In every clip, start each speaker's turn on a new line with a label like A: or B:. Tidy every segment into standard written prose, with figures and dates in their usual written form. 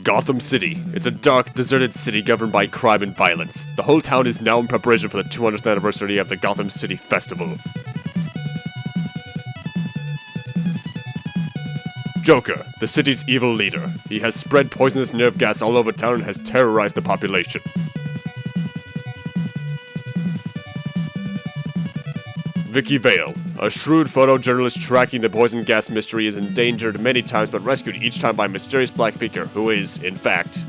A: Gotham City. It's a dark, deserted city governed by crime and violence. The whole town is now in preparation for the 200th anniversary of the Gotham City Festival. Joker, the city's evil leader. He has spread poisonous nerve gas all over town and has terrorized the population. Vicky Vale, a shrewd photojournalist tracking the poison gas mystery, is endangered many times but rescued each time by a mysterious black figure who is, in fact,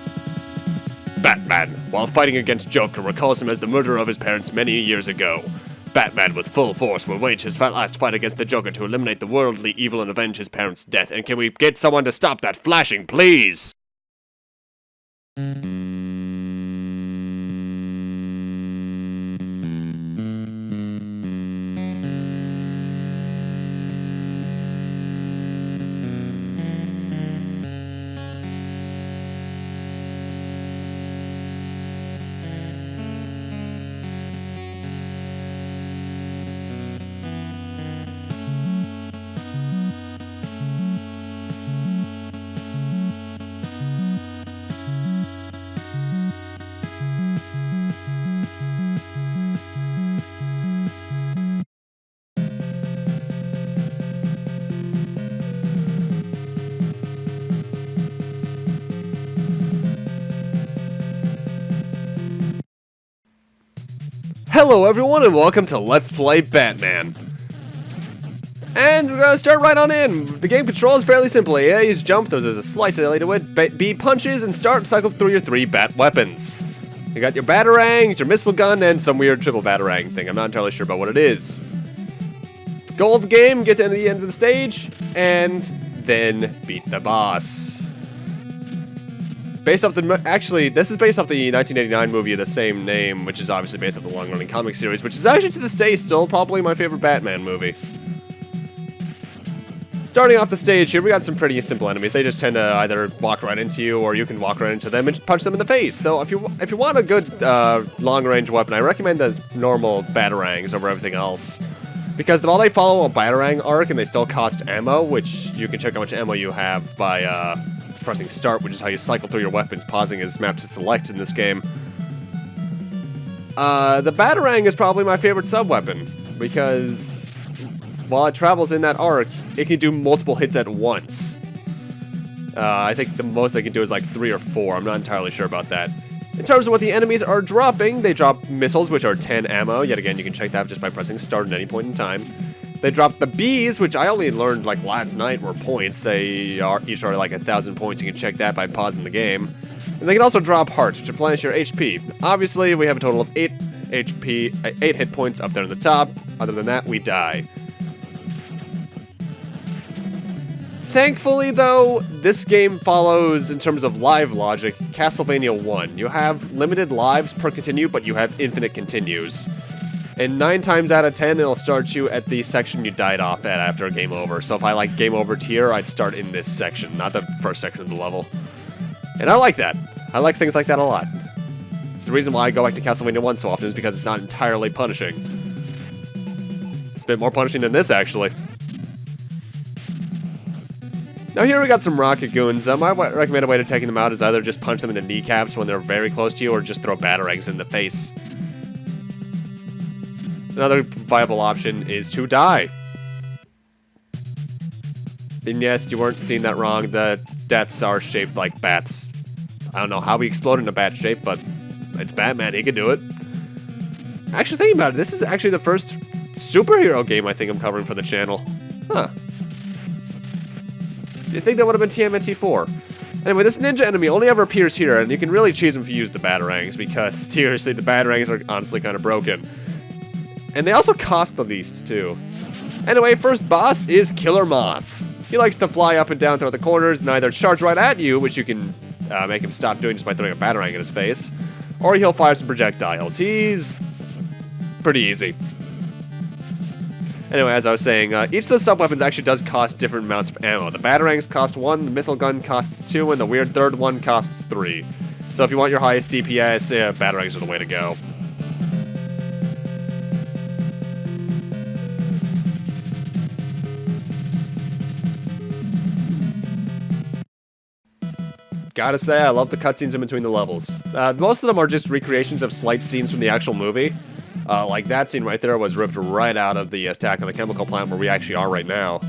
A: Batman. While fighting against Joker, recalls him as the murderer of his parents many years ago. Batman, with full force, will wage his last fight against the Joker to eliminate the worldly evil and avenge his parents' death. And can we get someone to stop that flashing, please? Hello everyone and welcome to Let's Play Batman. And we're gonna start right on in. The game controls fairly simply. A is jump, there's a slight delay to it. B punches, and start cycles through your 3 bat weapons. You got your batarangs, your missile gun, and some weird triple batarang thing. I'm not entirely sure about what it is. Goal of the game, get to the end of the stage, and then beat the boss. Based off the, actually, this is based off the 1989 movie of the same name, which is obviously based off the long-running comic series, which is actually to this day still probably my favorite Batman movie. Starting off the stage here, we got some pretty simple enemies. They just tend to either walk right into you, or you can walk right into them and punch them in the face. So if you want a good long-range weapon, I recommend the normal batarangs over everything else. Because while they follow a batarang arc and they still cost ammo, which you can check how much ammo you have by pressing start, which is how you cycle through your weapons. Pausing is mapped to select in this game. The batarang is probably my favorite sub-weapon, because while it travels in that arc, it can do multiple hits at once. I think the most I can do is like 3 or 4. I'm not entirely sure about that. In terms of what the enemies are dropping, they drop missiles, which are 10 ammo. Yet again, you can check that just by pressing start at any point in time. They drop the Bs, which I only learned like last night were points. They are each are like 1,000 points. You can check that by pausing the game. And they can also drop hearts, which replenish your HP. Obviously, we have a total of 8 hit points up there in the top. Other than that, we die. Thankfully, though, this game follows, in terms of live logic, Castlevania 1. You have limited lives per continue, but you have infinite continues. And 9 times out of 10, it'll start you at the section you died off at after a game over. So if I like game over tier, I'd start in this section, not the first section of the level. And I like that. I like things like that a lot. It's the reason why I go back to Castlevania 1 so often, is because it's not entirely punishing. It's a bit more punishing than this, actually. Now here we got some rocket goons. My recommended way to taking them out is either just punch them in the kneecaps when they're very close to you, or just throw batarangs in the face. Another viable option is to die. And yes, you weren't seeing that wrong. The deaths are shaped like bats. I don't know how he exploded in a bat shape, but it's Batman. He can do it. Actually, thinking about it, this is actually the first superhero game I think I'm covering for the channel. Huh. You'd think that would have been TMNT 4. Anyway, this ninja enemy only ever appears here, and you can really cheese him if you use the batarangs, because seriously, the batarangs are honestly kind of broken. And they also cost the least, too. Anyway, first boss is Killer Moth. He likes to fly up and down throughout the corners and either charge right at you, which you can make him stop doing just by throwing a batarang in his face, or he'll fire some projectiles. He's pretty easy. Anyway, as I was saying, each of the sub-weapons actually does cost different amounts of ammo. The batarangs cost 1, the missile gun costs 2, and the weird third one costs 3. So if you want your highest DPS, batarangs are the way to go. Gotta say, I love the cutscenes in between the levels. Most of them are just recreations of slight scenes from the actual movie. Like that scene right there was ripped right out of the attack on the chemical plant where we actually are right now.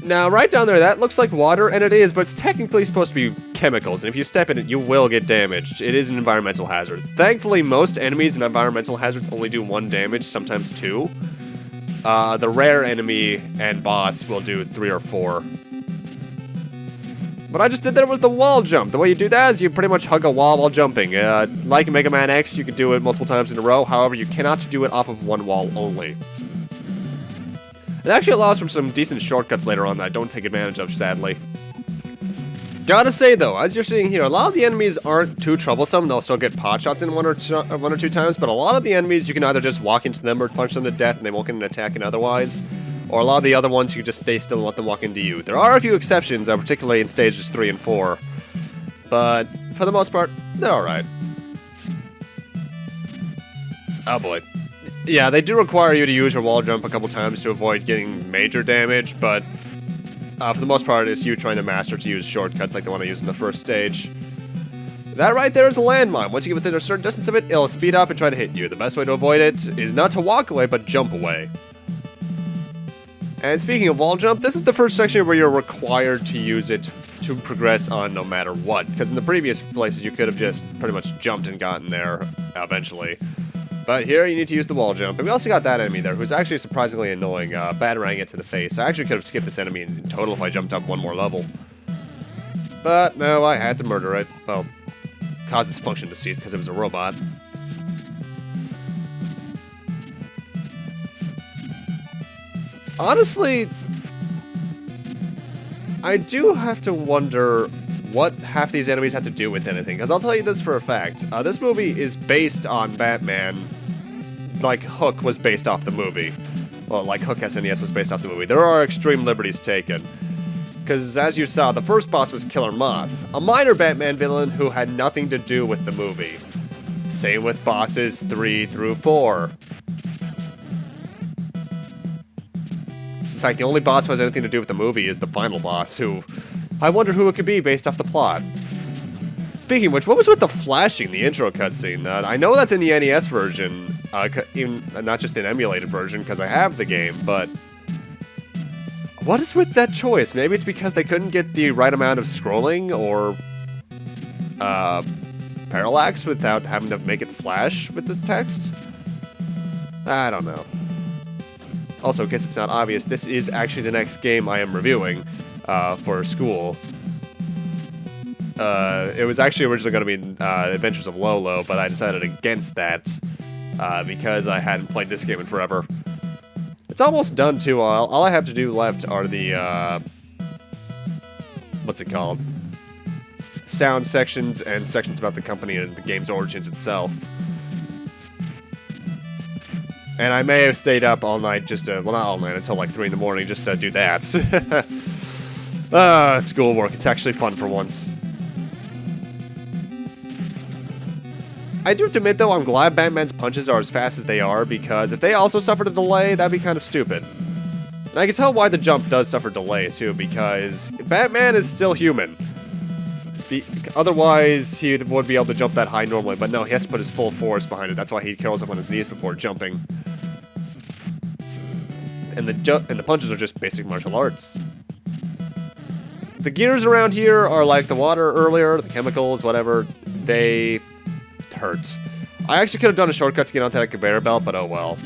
A: Now, right down there, that looks like water, and it is, but it's technically supposed to be chemicals, and if you step in it, you will get damaged. It is an environmental hazard. Thankfully, most enemies and environmental hazards only do 1 damage, sometimes 2. The rare enemy and boss will do 3 or 4. What I just did there was the wall jump. The way you do that is you pretty much hug a wall while jumping. Like Mega Man X, you can do it multiple times in a row, however, you cannot do it off of 1 wall only. It actually allows for some decent shortcuts later on that I don't take advantage of, sadly. Gotta say though, as you're seeing here, a lot of the enemies aren't too troublesome. They'll still get pot shots in one or two times, but a lot of the enemies you can either just walk into them or punch them to death and they won't get an attack and otherwise. Or a lot of the other ones you just stay still and let them walk into you. There are a few exceptions, particularly in stages 3 and 4. But for the most part, they're alright. Oh boy. Yeah, they do require you to use your wall jump a couple times to avoid getting major damage, but for the most part, it's you trying to master to use shortcuts like the one I used in the first stage. That right there is a landmine. Once you get within a certain distance of it, it'll speed up and try to hit you. The best way to avoid it is not to walk away, but jump away. And speaking of wall jump, this is the first section where you're required to use it to progress on no matter what, because in the previous places you could have just pretty much jumped and gotten there eventually. But here, you need to use the wall jump. And we also got that enemy there, who's actually surprisingly annoying, battering it to the face. I actually could have skipped this enemy in total if I jumped up 1 more level. But, no, I had to murder it. Well, cause its function to cease because it was a robot. Honestly, I do have to wonder what half these enemies have to do with anything, because I'll tell you this for a fact. This movie is based on Batman, like Hook was based off the movie. Well, like Hook SNES was based off the movie. There are extreme liberties taken. Because, as you saw, the first boss was Killer Moth, a minor Batman villain who had nothing to do with the movie. Same with bosses 3 through 4. In fact, the only boss who has anything to do with the movie is the final boss, who I wonder who it could be based off the plot. Speaking of which, what was with the flashing, the intro cutscene? I know that's in the NES version, even not just an emulated version, because I have the game, but what is with that choice? Maybe it's because they couldn't get the right amount of scrolling or parallax without having to make it flash with this text? I don't know. Also, in case it's not obvious, this is actually the next game I am reviewing for school. It was actually originally going to be Adventures of Lolo, but I decided against that because I hadn't played this game in forever. It's almost done, too. All I have to do left are the, what's it called? Sound sections and sections about the company and the game's origins itself. And I may have stayed up all night just to, well, not all night, until like 3 in the morning just to do that. Schoolwork. It's actually fun for once. I do have to admit, though, I'm glad Batman's punches are as fast as they are, because if they also suffered a delay, that'd be kind of stupid. And I can tell why the jump does suffer delay, too, because Batman is still human. Otherwise, he would be able to jump that high normally, but no, he has to put his full force behind it. That's why he curls up on his knees before jumping. And the punches are just basic martial arts. The gears around here are like the water earlier, the chemicals, whatever. They hurt. I actually could have done a shortcut to get onto that conveyor belt, but oh well.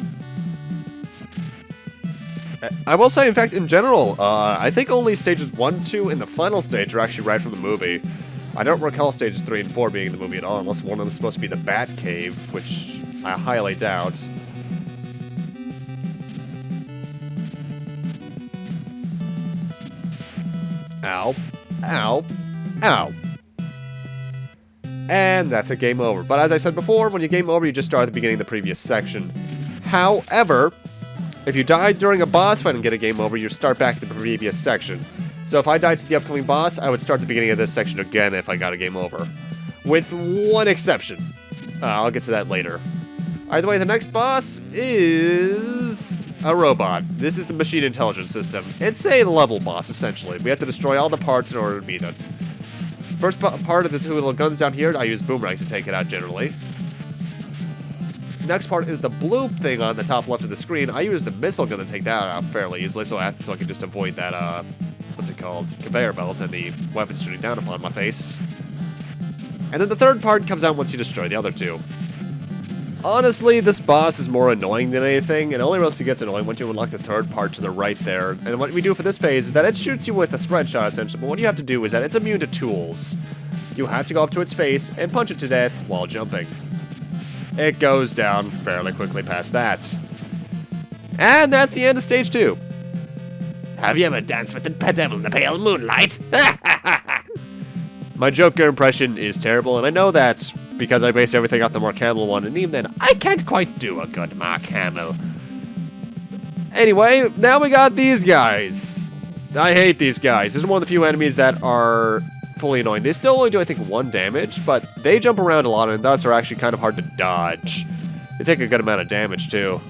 A: I will say, in fact, in general, I think only stages 1, 2, and the final stage are actually right from the movie. I don't recall stages 3 and 4 being in the movie at all, unless one of them is supposed to be the Bat Cave, which I highly doubt. Ow. Ow. Ow. And that's a game over. But as I said before, when you game over, you just start at the beginning of the previous section. However, if you died during a boss fight and get a game over, you start back at the previous section. So if I died to the upcoming boss, I would start the beginning of this section again if I got a game over. With one exception. I'll get to that later. Either way, the next boss is a robot. This is the machine intelligence system. It's a level boss, essentially. We have to destroy all the parts in order to beat it. First part of the two little guns down here, I use boomerangs to take it out generally. Next part is the bloop thing on the top left of the screen. I use the missile gun to take that out fairly easily, so I can just avoid that, what's it called? Conveyor belt and the weapons shooting down upon my face. And then the third part comes out once you destroy the other two. Honestly, this boss is more annoying than anything, and only really gets annoying once you unlock the third part to the right there. And what we do for this phase is that it shoots you with a spread shot, essentially, but what you have to do is that it's immune to tools. You have to go up to its face and punch it to death while jumping. It goes down fairly quickly past that. And that's the end of stage 2. Have you ever danced with the devil in the pale moonlight? My Joker impression is terrible, and I know that's because I based everything off the Mark Hamill one, and even then, I can't quite do a good Mark Hamill. Anyway, now we got these guys. I hate these guys. This is one of the few enemies that are fully annoying. They still only do, I think, 1 damage, but they jump around a lot, and thus are actually kind of hard to dodge. They take a good amount of damage, too.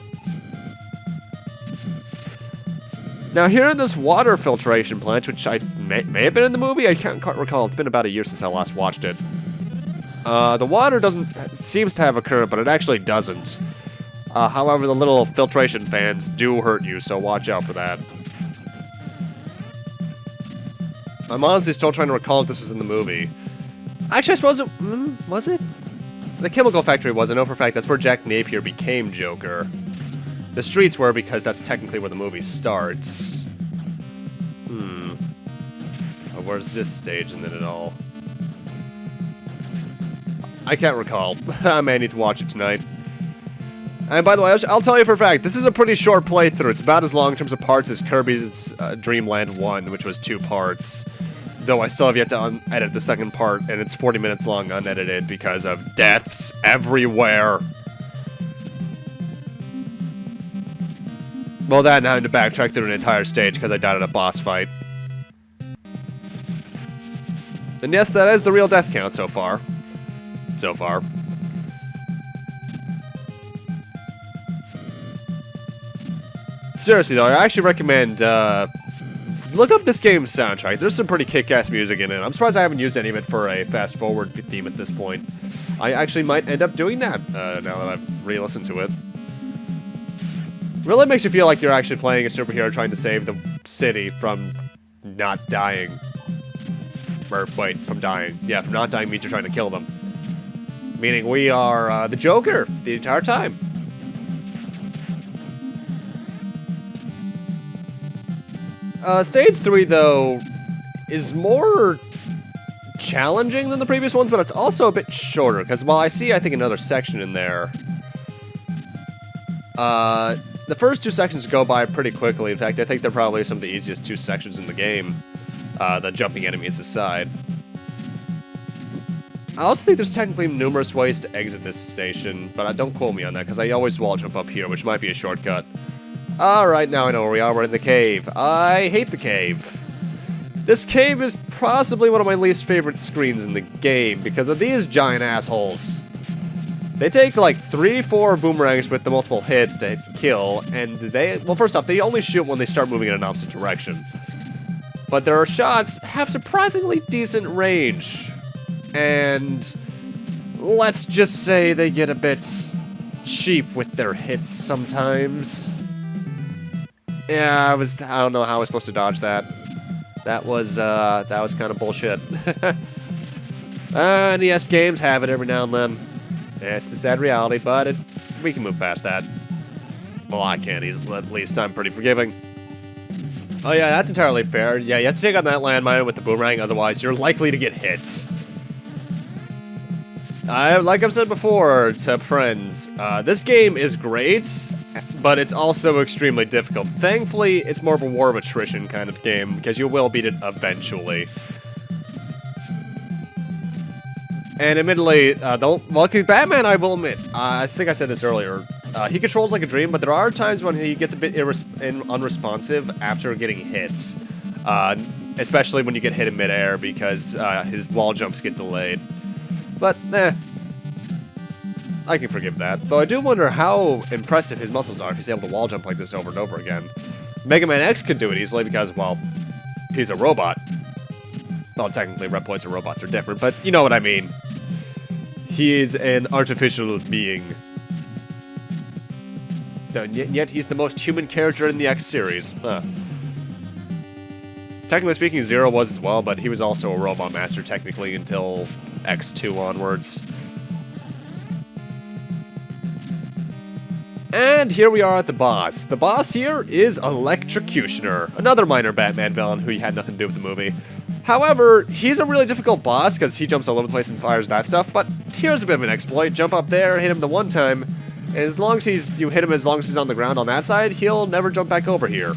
A: Now, here in this water filtration plant, which I may have been in the movie, I can't quite recall. It's been about a year since I last watched it. The water seems to have a current, but it actually doesn't. However, the little filtration fans do hurt you, so watch out for that. I'm honestly still trying to recall if this was in the movie. Actually, I suppose it... was it? The chemical factory was. I know for a fact that's where Jack Napier became Joker. The streets were because that's technically where the movie starts. Where's this stage and then it all? I can't recall. I may need to watch it tonight. And by the way, I'll tell you for a fact, this is a pretty short playthrough. It's about as long in terms of parts as Kirby's Dream Land 1, which was 2 parts. Though I still have yet to edit the second part, and it's 40 minutes long unedited because of deaths everywhere. Well, that and having to backtrack through an entire stage because I died at a boss fight. And yes, that is the real death count so far. Seriously though, I actually recommend, look up this game's soundtrack. There's some pretty kick-ass music in it. I'm surprised I haven't used any of it for a fast-forward theme at this point. I actually might end up doing that, now that I've re-listened to it. Really makes you feel like you're actually playing a superhero trying to save the city from not dying. Or, wait, from dying. Yeah, from not dying means you're trying to kill them. Meaning we are, the Joker the entire time. Stage 3, though, is more challenging than the previous ones, but it's also a bit shorter, because while I see, I think, another section in there, the first 2 sections go by pretty quickly. In fact, I think they're probably some of the easiest 2 sections in the game, the jumping enemies aside. I also think there's technically numerous ways to exit this station, but don't quote me on that, because I always wall jump up here, which might be a shortcut. Alright, now I know where we are. We're in the cave. I hate the cave. This cave is possibly one of my least favorite screens in the game because of these giant assholes. They take like 3-4 boomerangs with the multiple hits to kill, and well, first off, they only shoot when they start moving in an opposite direction. But their shots have surprisingly decent range. And let's just say they get a bit cheap with their hits sometimes. Yeah, I don't know how I was supposed to dodge that. That was kind of bullshit. NES games have it every now and then. Yeah, it's the sad reality, but we can move past that. Well, I can't easily, at least I'm pretty forgiving. Oh yeah, that's entirely fair. Yeah, you have to take on that landmine with the boomerang, otherwise you're likely to get hit. Like I've said before to friends, this game is great, but it's also extremely difficult. Thankfully, it's more of a war of attrition kind of game, because you will beat it eventually. And admittedly, Batman, I will admit, I think I said this earlier, he controls like a dream, but there are times when he gets a bit unresponsive after getting hits. Especially when you get hit in midair, because his wall jumps get delayed. But, I can forgive that. Though I do wonder how impressive his muscles are if he's able to wall jump like this over and over again. Mega Man X can do it easily because, well, he's a robot. Well, technically, Reploids and robots are different, but you know what I mean. He is an artificial being. And yet he's the most human character in the X series. Technically speaking, Zero was as well, but he was also a Robot Master technically until X2 onwards. And here we are at the boss. The boss here is Electrocutioner, another minor Batman villain who had nothing to do with the movie. However, he's a really difficult boss because he jumps all over the place and fires that stuff, but here's a bit of an exploit. Jump up there, hit him the one time, and as long as you hit him as long as he's on the ground on that side, he'll never jump back over here.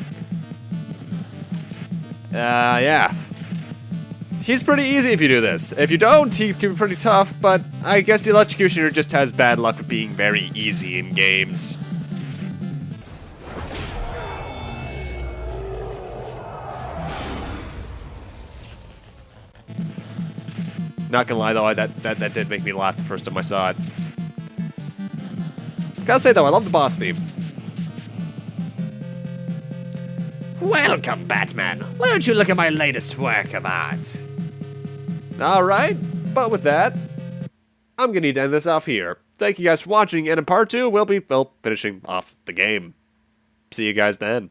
A: Yeah. He's pretty easy if you do this. If you don't, he can be pretty tough, but I guess the Electrocutioner just has bad luck with being very easy in games. Not gonna lie though, that did make me laugh the first time I saw it. Gotta say though, I love the boss theme. Welcome, Batman. Why don't you look at my latest work of art? Alright, but with that, I'm gonna need to end this off here. Thank you guys for watching, and in part 2, we'll be finishing off the game. See you guys then.